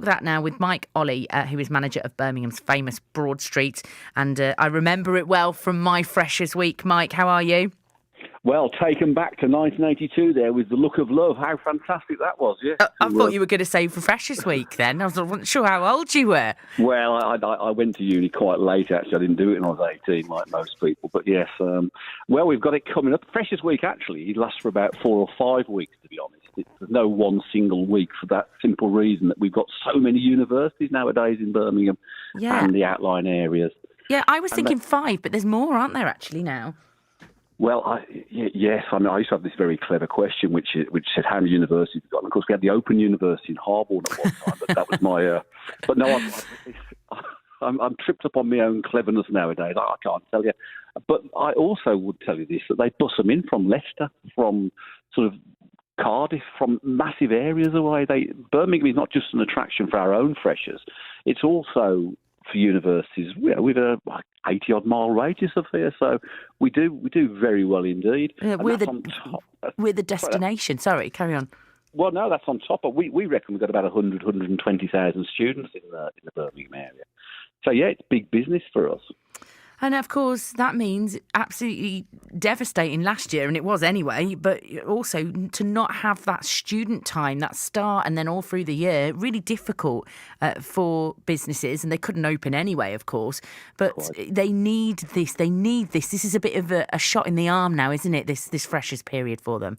That now with Mike Olley, who is manager of Birmingham's famous Broad Street. And I remember it well from my Freshers Week. Mike, how are you? Well, taken back to 1982 there with the look of love. How fantastic that was, yeah. I thought you were going to say for Freshers Week then. I wasn't sure how old you were. Well, I went to uni quite late, actually. I didn't do it when I was 18, like most people. But yes, well, we've got it coming up. Freshers Week, actually, it lasts for about 4 or 5 weeks, to be honest. There's no one single week for that simple reason that we've got so many universities nowadays in Birmingham and the outlying areas. Yeah, I was thinking 5, but there's more, aren't there, actually, now? Well, yes. I mean, I used to have this very clever question, which said how many universities we've got. And of course, we had the Open University in Harborne at one time, but that was my. But no, I'm tripped up on my own cleverness nowadays. I can't tell you. But I also would tell you this: that they bus them in from Leicester, from sort of Cardiff, from massive areas away. Birmingham is not just an attraction for our own freshers; it's also for universities, with a 80-odd mile radius of here, so we do very well indeed. Yeah, we're the destination. Sorry, carry on. Well, no, that's on top of. We reckon we've got about 120,000 students in the Birmingham area. So yeah, it's big business for us. And of course, that means absolutely devastating last year, and it was anyway, but also to not have that student time, that start and then all through the year, really difficult for businesses, and they couldn't open anyway, of course, but they need this. This is a bit of a shot in the arm now, isn't it, this freshers period for them?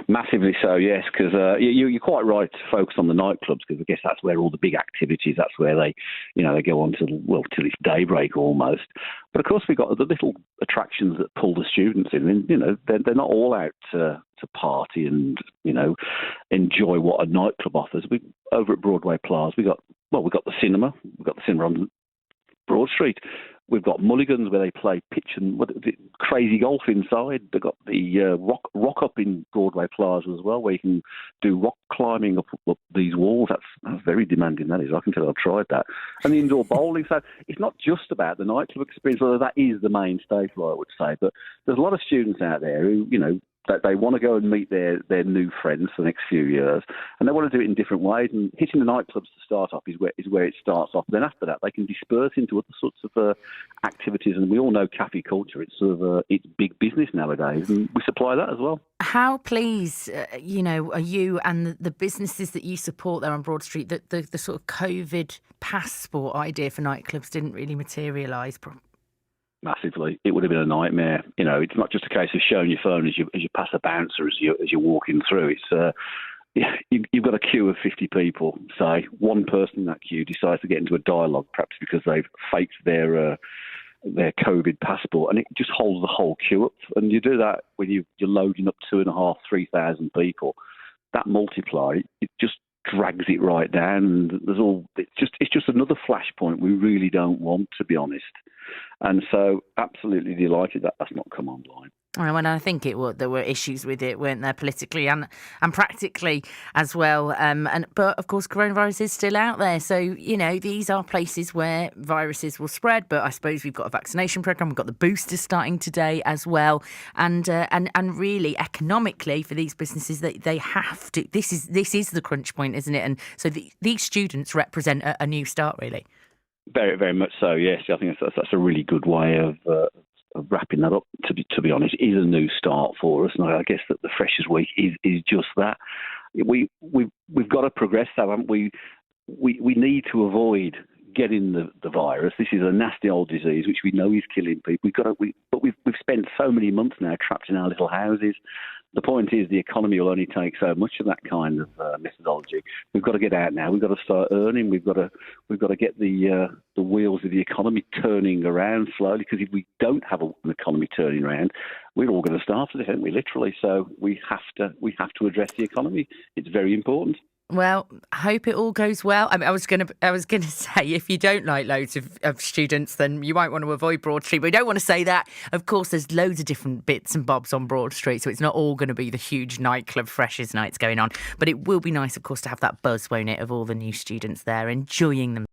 Massively so, yes, because you're quite right to focus on the nightclubs, because I guess that's where all the big activities, that's where they go on till it's daybreak almost. But of course we've got the little attractions that pull the students in, and they're not all out to party and enjoy what a nightclub offers. Over at Broadway Plaza, we've got the cinema. We've got the cinema on Broad Street. We've got Mulligan's where they play pitch and crazy golf inside. They've got the rock up in Broadway Plaza as well, where you can do rock climbing up these walls. That's very demanding, that is. I can tell I've tried that. And the indoor bowling. So it's not just about the nightclub experience, although that is the mainstay, I would say. But there's a lot of students out there who, that they want to go and meet their new friends for the next few years, and they want to do it in different ways. And hitting the nightclubs to start off is where it starts off. Then after that, they can disperse into other sorts of activities. And we all know cafe culture; it's it's big business nowadays, and we supply that as well. How pleased, are you and the businesses that you support there on Broad Street that the sort of COVID passport idea for nightclubs didn't really materialise? Massively, it would have been a nightmare. It's not just a case of showing your phone as you pass a bouncer as you're walking through. It's you've got a queue of 50 people. Say one person in that queue decides to get into a dialogue, perhaps because they've faked their COVID passport, and it just holds the whole queue up. And you do that when you're loading up 2,500, 3,000 people. That multiply, it just drags it right down. And it's just another flashpoint we really don't want, to be honest. And so, absolutely delighted that that's not come online. Well, I think there were issues with it, weren't there, politically and practically as well. But of course, coronavirus is still out there. So, these are places where viruses will spread. But I suppose we've got a vaccination programme. We've got the boosters starting today as well. And really, economically, for these businesses, they have to. This is the crunch point, isn't it? And so these students represent a new start, really. Very, very much so. Yes, I think that's a really good way of wrapping that up. To be honest, is a new start for us, and I guess that the Freshers Week is just that. We've got to progress, though, haven't we? We need to avoid getting the virus. This is a nasty old disease which we know is killing people. But we've spent so many months now trapped in our little houses. The point is, the economy will only take so much of that kind of methodology. We've got to get out now. We've got to start earning. We've got to get the wheels of the economy turning around slowly. Because if we don't have an economy turning around, we're all going to starve to death, aren't we? Literally. So we have to address the economy. It's very important. Well, I hope it all goes well. I mean, I was gonna say, if you don't like loads of students, then you might want to avoid Broad Street. But we don't want to say that. Of course, there's loads of different bits and bobs on Broad Street, so it's not all going to be the huge nightclub freshers nights going on. But it will be nice, of course, to have that buzz, won't it, of all the new students there enjoying them.